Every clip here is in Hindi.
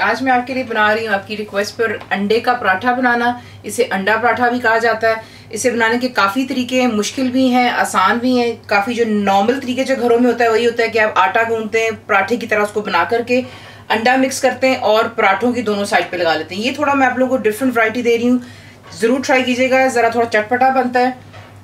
आज मैं आपके लिए बना रही हूँ आपकी रिक्वेस्ट पर अंडे का पराठा बनाना। इसे अंडा पराठा भी कहा जाता है। इसे बनाने के काफ़ी तरीके हैं, मुश्किल भी हैं, आसान भी हैं। काफ़ी जो नॉर्मल तरीके जो घरों में होता है वही होता है कि आप आटा गूंथते हैं, पराठे की तरह उसको बना करके अंडा मिक्स करते हैं और पराठों की दोनों साइड पे लगा लेते हैं। ये थोड़ा मैं आप लोगों को डिफरेंट वैरायटी दे रही हूँ, ज़रूर ट्राई कीजिएगा। ज़रा थोड़ा चटपटा बनता है।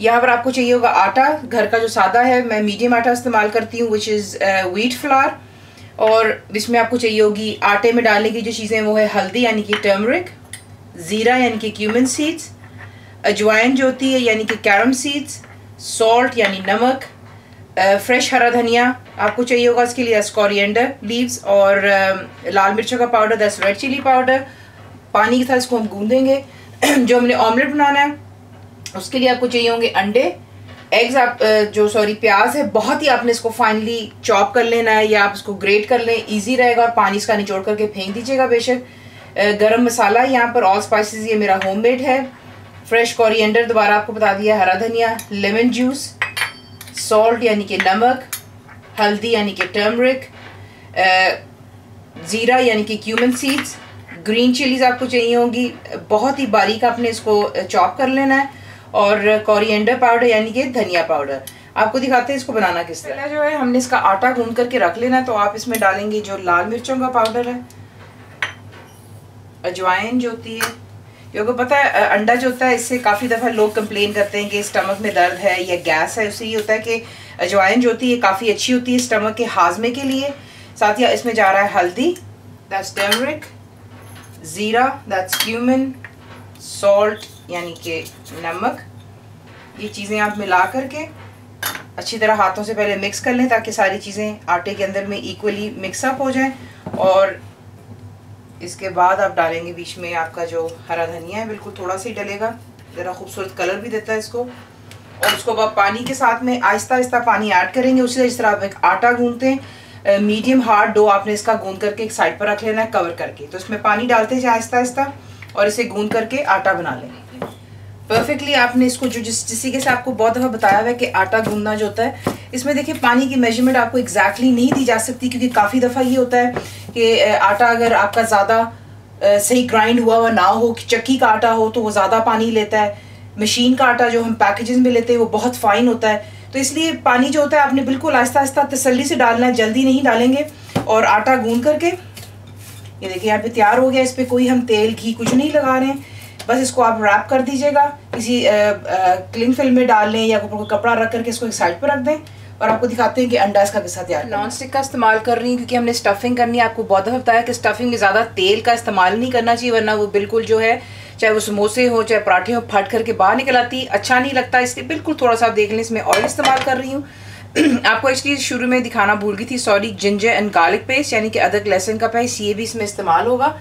यहाँ पर आपको चाहिए होगा आटा, घर का जो सादा है, मैं मीडियम आटा इस्तेमाल करती हूँ, विच इज़ व्हीट फ्लावर। और इसमें आपको चाहिए होगी आटे में डालने की जो चीज़ें वो है हल्दी यानी कि टर्मरिक, ज़ीरा यानी कि क्यूमिन सीड्स, अजवाइन जो होती है यानी कि कैरम सीड्स, सॉल्ट यानी नमक, फ्रेश हरा धनिया आपको चाहिए होगा इसके लिए, कोरिएंडर लीव्स, और लाल मिर्चों का powder, that's red chilli powder. पानी के साथ इसको हम गूंदेंगे। जो हमने ऑमलेट बनाना है उसके लिए आपको चाहिए होंगे अंडे, एग्स, आप प्याज है, बहुत ही आपने इसको फाइनली चॉप कर लेना है या आप इसको ग्रेट कर लें, इजी रहेगा। और पानी इसका निचोड़ करके फेंक दीजिएगा बेशक। गरम मसाला यहाँ पर ऑल स्पाइसेस ये मेरा होममेड है। फ्रेश कोरिएंडर दोबारा आपको बता दिया, हरा धनिया, लेमन जूस, सॉल्ट यानी कि नमक, हल्दी यानी कि टर्मरिक, ज़ीरा यानी कि क्यूमिन सीड्स, ग्रीन चिलीज आपको चाहिए होंगी, बहुत ही बारीक आपने इसको चॉप कर लेना है, और कोरिएंडर पाउडर यानी कि धनिया पाउडर। आपको दिखाते हैं इसको बनाना किस तरह। जो है हमने इसका आटा गूंद करके रख लेना है। तो आप इसमें डालेंगे जो लाल मिर्चों का पाउडर है, अजवाइन जो होती है, क्योंकि पता है अंडा जो होता है इससे काफ़ी दफ़ा लोग कंप्लेन करते हैं कि स्टमक में दर्द है या गैस है। उससे ये होता है कि अजवाइन जो होती है काफ़ी अच्छी होती है स्टमक के हाजमे के लिए। साथ ही इसमें जा रहा है हल्दी, दैट्स टर्मरिक, ज़ीरा, दैट्स क्यूमिन, सॉल्ट यानी कि नमक। ये चीज़ें आप मिला करके अच्छी तरह हाथों से पहले मिक्स कर लें ताकि सारी चीज़ें आटे के अंदर में इक्वली मिक्सअप हो जाएं। और इसके बाद आप डालेंगे बीच में आपका जो हरा धनिया है, बिल्कुल थोड़ा सा ही डलेगा, ज़रा खूबसूरत कलर भी देता है इसको। और उसको आप पानी के साथ में आहिस्ता आहिस्ता पानी ऐड करेंगे। उसी तरह जिस तरह आप एक आटा गूंथते हैं, मीडियम हार्ड डो आपने इसका गूंद करके एक साइड पर रख लेना है कवर करके। तो इसमें पानी डालते जाए आहिस्ता आहिस्ता और इसे गूंद करके आटा बना लेंगे परफेक्टली। आपने इसको जो जिस तरीके से आपको बहुत दफ़ा बताया हुआ है कि आटा गूंदना जो होता है, इसमें देखिए पानी की मेजरमेंट आपको एग्जैक्टली नहीं दी जा सकती, क्योंकि काफ़ी दफ़ा ये होता है कि आटा अगर आपका ज़्यादा सही ग्राइंड हुआ ना हो, चक्की का आटा हो तो वो ज़्यादा पानी लेता है। मशीन का आटा जो हम पैकेजेस में लेते हैं वो बहुत फाइन होता है। तो इसलिए पानी जो होता है आपने बिल्कुल आहिस्ता आहिस्ता तसल्ली से डालना है, जल्दी नहीं डालेंगे। और आटा गूंद करके ये देखिए यहाँ पे तैयार हो गया। इस पर कोई हम तेल घी कुछ नहीं लगा रहे हैं, बस इसको आप रैप कर दीजिएगा, किसी क्लिंग फिल्म में डाल लें या कोई कपड़ा रख करके इसको एक साइड पर रख दें। और आपको दिखाते हैं कि अंडा इसका किस तरह तैयार। नॉन स्टिक का इस्तेमाल कर रही हूँ क्योंकि हमने स्टफिंग करनी है। आपको बहुत दफ़ा बताया कि स्टफिंग में ज़्यादा तेल का इस्तेमाल नहीं करना चाहिए, वरना वो बिल्कुल जो है, चाहे वो समोसे हो चाहे पराठे हो, फट करके बाहर निकल आती, अच्छा नहीं लगता। इसलिए बिल्कुल थोड़ा सा देख लें। इसमें ऑयल इस्तेमाल कर रही हूँ। आपको एक्चुअली शुरू में दिखाना भूल गई थी, sorry. Ginger and garlic paste यानी कि अदरक लहसुन का पेस्ट, ये भी इसमें इस्तेमाल होगा।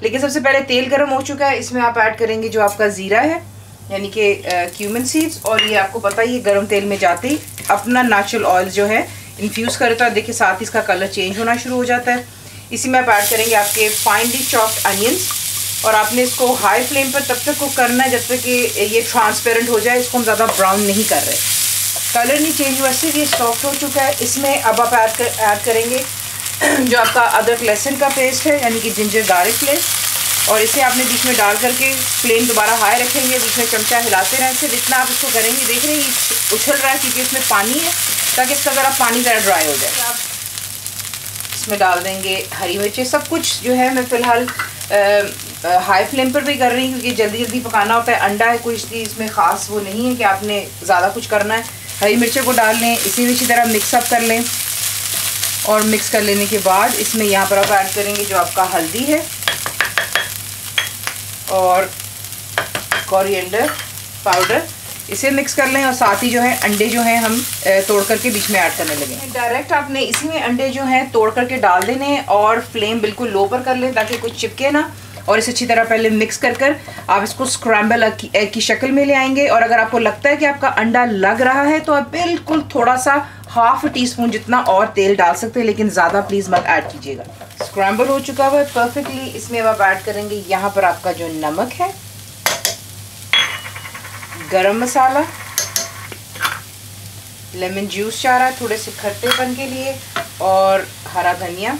लेकिन सबसे पहले तेल गर्म हो चुका है, इसमें आप ऐड करेंगे जो आपका ज़ीरा है यानी कि क्यूमिन सीड्स। और ये आपको पता ही गर्म तेल में जाते ही अपना नेचुरल ऑयल जो है इन्फ्यूज़ करता है। देखिए साथ ही इसका कलर चेंज होना शुरू हो जाता है। इसी में आप ऐड करेंगे आपके फाइनली चॉप्ड अनियंस। और आपने इसको हाई फ्लेम पर तब तक कुक करना है जब तक कि ये ट्रांसपेरेंट हो जाए। इसको हम ज़्यादा ब्राउन नहीं कर रहे, कलर नहीं चेंज हुआ, सिर्फ ये सॉफ्ट हो चुका है। इसमें अब आप ऐड करेंगे जो आपका अदरक लहसुन का पेस्ट है यानी कि जिंजर गार्लिक पेस्ट। और इसे आपने बीच में डाल करके फ्लेम दोबारा हाई रखेंगे, बीच में चमचा हिलाते रहें। सिर्फ इतना आप इसको करेंगे, देख रहे हैं उछल रहा है क्योंकि इसमें पानी है, ताकि इसका ज़रा पानी ज़रा ड्राई हो जाए। आप इसमें डाल देंगे हरी मिर्चें। सब कुछ जो है मैं फ़िलहाल हाई फ्लेम पर भी कर रही हूँ क्योंकि जल्दी जल्दी पकाना होता है। अंडा है, कोई इसमें ख़ास वो नहीं है कि आपने ज़्यादा कुछ करना है। हरी मिर्चें को डाल लें, इसी में इसी तरह मिक्सअप कर लें। और मिक्स कर लेने के बाद इसमें यहाँ पर आप ऐड करेंगे जो आपका हल्दी है और कोरिएंडर पाउडर, इसे मिक्स कर लें। और साथ ही जो है अंडे जो हैं हम तोड़ करके बीच में ऐड करने लगे। डायरेक्ट आपने इसी में अंडे जो हैं तोड़ करके डाल देने हैं और फ्लेम बिल्कुल लो पर कर लें ताकि कुछ चिपके ना। और इसे अच्छी तरह पहले मिक्स कर आप इसको स्क्रैम्बल एग की शक्ल में ले आएंगे। और अगर आपको लगता है कि आपका अंडा लग रहा है तो आप बिल्कुल थोड़ा सा हाफ टीस्पून जितना और तेल डाल सकते हैं, लेकिन ज़्यादा प्लीज़ मत ऐड कीजिएगा। स्क्रैम्बल हो चुका हुआ है परफेक्टली। इसमें अब आप ऐड करेंगे यहाँ पर आपका जो नमक है, गरम मसाला, लेमन जूस चाह रहा है थोड़े से खट्टेपन के लिए, और हरा धनिया,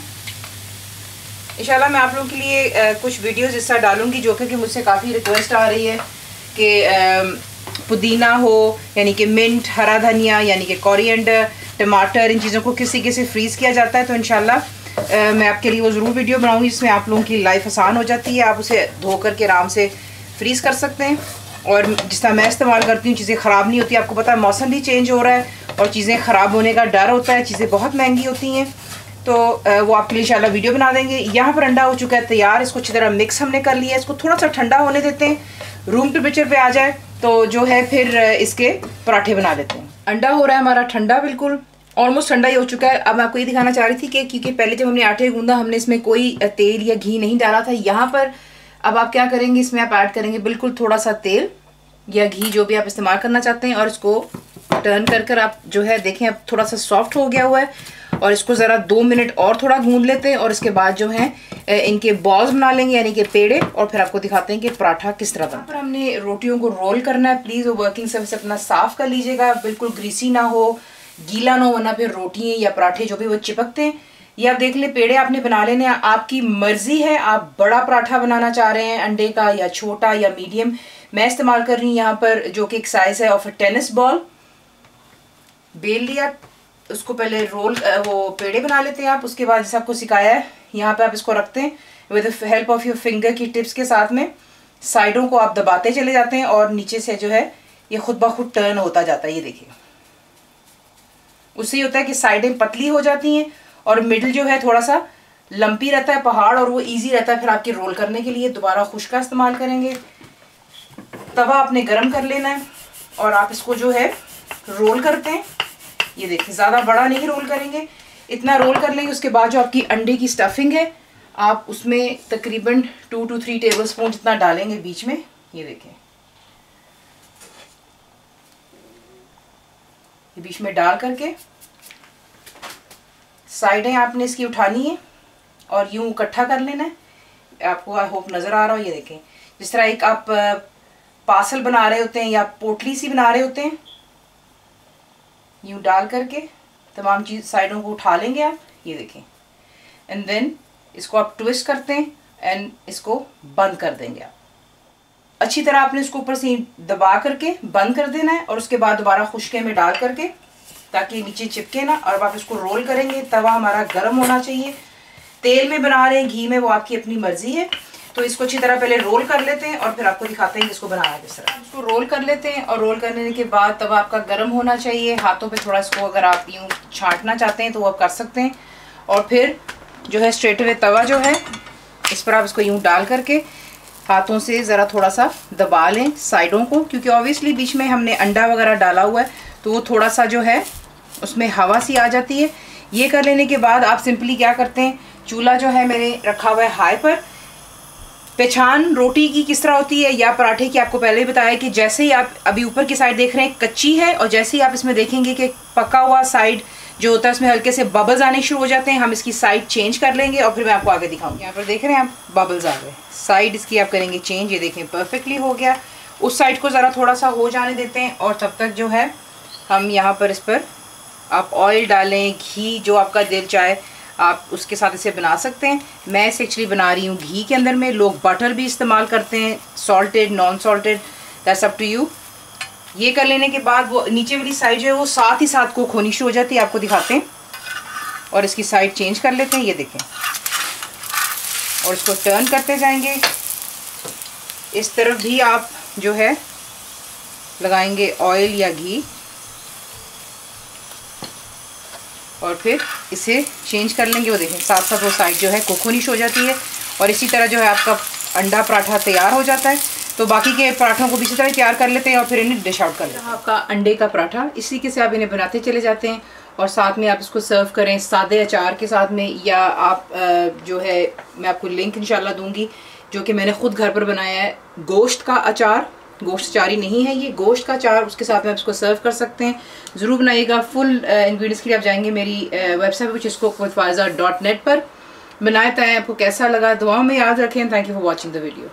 इंशाल्लाह मैं आप लोगों के लिए कुछ वीडियोस इस तरह डालूंगी जो कि मुझसे काफ़ी रिक्वेस्ट आ रही है कि पुदीना हो, यानी कि मिंट, हरा धनिया यानी कि कोरिएंडर, टमाटर, इन चीज़ों को किस तरीके से फ्रीज़ किया जाता है। तो इंशाल्लाह मैं आपके लिए वो ज़रूर वीडियो बनाऊंगी जिसमें आप लोगों की लाइफ आसान हो जाती है। आप उसे धो करके आराम से फ्रीज़ कर सकते हैं। और जिस तरह मैं इस्तेमाल करती हूँ, चीज़ें ख़राब नहीं होती। आपको पता है मौसम भी चेंज हो रहा है और चीज़ें ख़राब होने का डर होता है, चीज़ें बहुत महंगी होती हैं। तो वो आपके लिए इंशाल्लाह वीडियो बना देंगे। यहाँ पर अंडा हो चुका है तैयार, इसको अच्छी तरह मिक्स हमने कर लिया है। इसको थोड़ा सा ठंडा होने देते हैं, रूम टेम्परेचर पे आ जाए तो जो है फिर इसके पराठे बना देते हैं। अंडा हो रहा है हमारा ठंडा, बिल्कुल ऑलमोस्ट ठंडा ही हो चुका है। अब मैं आपको ये दिखाना चाह रही थी कि क्योंकि पहले जब हमने आटे गूंदा हमने इसमें कोई तेल या घी नहीं डाला था। यहाँ पर अब आप क्या करेंगे, इसमें आप ऐड करेंगे बिल्कुल थोड़ा सा तेल या घी, जो भी आप इस्तेमाल करना चाहते हैं, और इसको टर्न कर कर आप जो है देखें अब थोड़ा सा सॉफ्ट हो गया हुआ है। और इसको ज़रा 2 मिनट और थोड़ा गूंद लेते हैं और इसके बाद जो है इनके बॉल्स बना लेंगे यानी कि पेड़े, और फिर आपको दिखाते हैं कि पराठा किस तरह बनता है। हमने रोटियों को रोल करना है। प्लीज़ वो वर्किंग सरफेस अपना साफ़ कर लीजिएगा, बिल्कुल ग्रीसी ना हो, गीला ना हो, वरना फिर रोटियाँ या पराठे जो भी वो चिपकते हैं। ये आप देख लें, पेड़े आपने बना लेने हैं। आपकी मर्जी है, आप बड़ा पराठा बनाना चाह रहे हैं अंडे का या छोटा या मीडियम। मैं इस्तेमाल कर रही हूँ यहाँ पर जो कि एक साइज़ है ऑफ अ टेनिस बॉल। बेल लिया, उसको पहले रोल वो पेड़े बना लेते हैं आप। उसके बाद जैसे आपको सिखाया है यहाँ पे आप इसको रखते हैं with the help of your finger की टिप्स के साथ में साइडों को आप दबाते चले जाते हैं और नीचे से जो है ये खुद ब खुद टर्न होता जाता है। ये देखिए, उससे ये होता है कि साइडें पतली हो जाती हैं और मिडिल जो है थोड़ा सा लंपी रहता है पहाड़, और वो ईजी रहता है फिर आपके रोल करने के लिए। दोबारा खुश का इस्तेमाल करेंगे। तवा आपने गर्म कर लेना है और आप इसको जो है रोल करते हैं। ये देखिए, ज़्यादा बड़ा नहीं रोल करेंगे, इतना रोल कर लेंगे। उसके बाद जो आपकी अंडे की स्टफिंग है आप उसमें तकरीबन 2 to 3 टेबलस्पून जितना डालेंगे बीच में। ये देखें, ये बीच में डाल करके साइडें आपने इसकी उठानी है और यूं इकट्ठा कर लेना है। आपको आई होप नज़र आ रहा हो। ये देखें, जिस तरह एक आप पार्सल बना रहे होते हैं या पोटली सी बना रहे होते हैं, यूं डाल करके तमाम चीज़ साइडों को उठा लेंगे आप। ये देखें, एंड देन इसको आप ट्विस्ट करते हैं एंड इसको बंद कर देंगे आप। अच्छी तरह आपने इसको ऊपर से दबा करके बंद कर देना है और उसके बाद दोबारा खुश्के में डाल करके ताकि नीचे चिपके ना। और अब आप इसको रोल करेंगे। तवा हमारा गर्म होना चाहिए। तेल में बना रहे हैं, घी में, वो आपकी अपनी मर्जी है। तो इसको अच्छी तरह पहले रोल कर लेते हैं और फिर आपको दिखाते हैं कि इसको बनाना किस तरह। इसको रोल कर लेते हैं और रोल करने के बाद तवा आपका गर्म होना चाहिए। हाथों पे थोड़ा इसको अगर आप यूँ छांटना चाहते हैं तो वो आप कर सकते हैं। और फिर जो है स्ट्रेट अवे तवा जो है इस पर आप इसको यूँ डाल करके हाथों से ज़रा थोड़ा सा दबा लें साइडों को, क्योंकि ऑब्वियसली बीच में हमने अंडा वगैरह डाला हुआ है तो वो थोड़ा सा जो है उसमें हवा सी आ जाती है। ये कर लेने के बाद आप सिंपली क्या करते हैं, चूल्हा जो है मैंने रखा हुआ है हाई पर। पहचान रोटी की किस तरह होती है या पराठे की आपको पहले ही बताया कि जैसे ही आप अभी ऊपर की साइड देख रहे हैं कच्ची है और जैसे ही आप इसमें देखेंगे कि पका हुआ साइड जो होता है उसमें हल्के से बबल्स आने शुरू हो जाते हैं, हम इसकी साइड चेंज कर लेंगे और फिर मैं आपको आगे दिखाऊंगी। यहाँ पर देख रहे हैं आप बबल्स आ गए, साइड इसकी आप करेंगे चेंज। ये देखें परफेक्टली हो गया। उस साइड को ज़रा थोड़ा सा हो जाने देते हैं और तब तक जो है हम यहाँ पर इस पर आप ऑयल डालें, घी जो आपका दिल चाहे आप उसके साथ इसे बना सकते हैं। मैं इसे एक्चुअली बना रही हूँ घी के अंदर में। लोग बटर भी इस्तेमाल करते हैं, salted, non salted, that's up to you. ये कर लेने के बाद वो नीचे वाली साइड जो है वो साथ ही साथ कुक होनी शुरू हो जाती है। आपको दिखाते हैं और इसकी साइड चेंज कर लेते हैं। ये देखें, और इसको टर्न करते जाएंगे। इस तरफ भी आप जो है लगाएंगे ऑयल या घी और फिर इसे चेंज कर लेंगे। वो देखें साथ साथ वो साइड जो है कुक होनी शुरू हो जाती है और इसी तरह जो है आपका अंडा पराठा तैयार हो जाता है। तो बाकी के पराठों को भी इसी तरह तैयार कर लेते हैं और फिर इन्हें डिश आउट कर लेते हैं। आपका अंडे का पराठा इसी तरीके से आप इन्हें बनाते चले जाते हैं और साथ में आप इसको सर्व करें सादे अचार के साथ में, या आप जो है मैं आपको लिंक इंशाल्लाह दूंगी जो कि मैंने खुद घर पर बनाया है, गोश्त का अचार। गोश्त अचारी नहीं है ये, गोश्त का अचार, उसके साथ में आप इसको सर्व कर सकते हैं। ज़रूर बनाइएगा। फुल इंग्रेडिएंट्स के लिए आप जाएंगे मेरी वेबसाइट पर, cookwithfaiza.net पर। बनाए बताएं आपको कैसा लगा, दुआओं में याद रखें। Thank you for watching the video.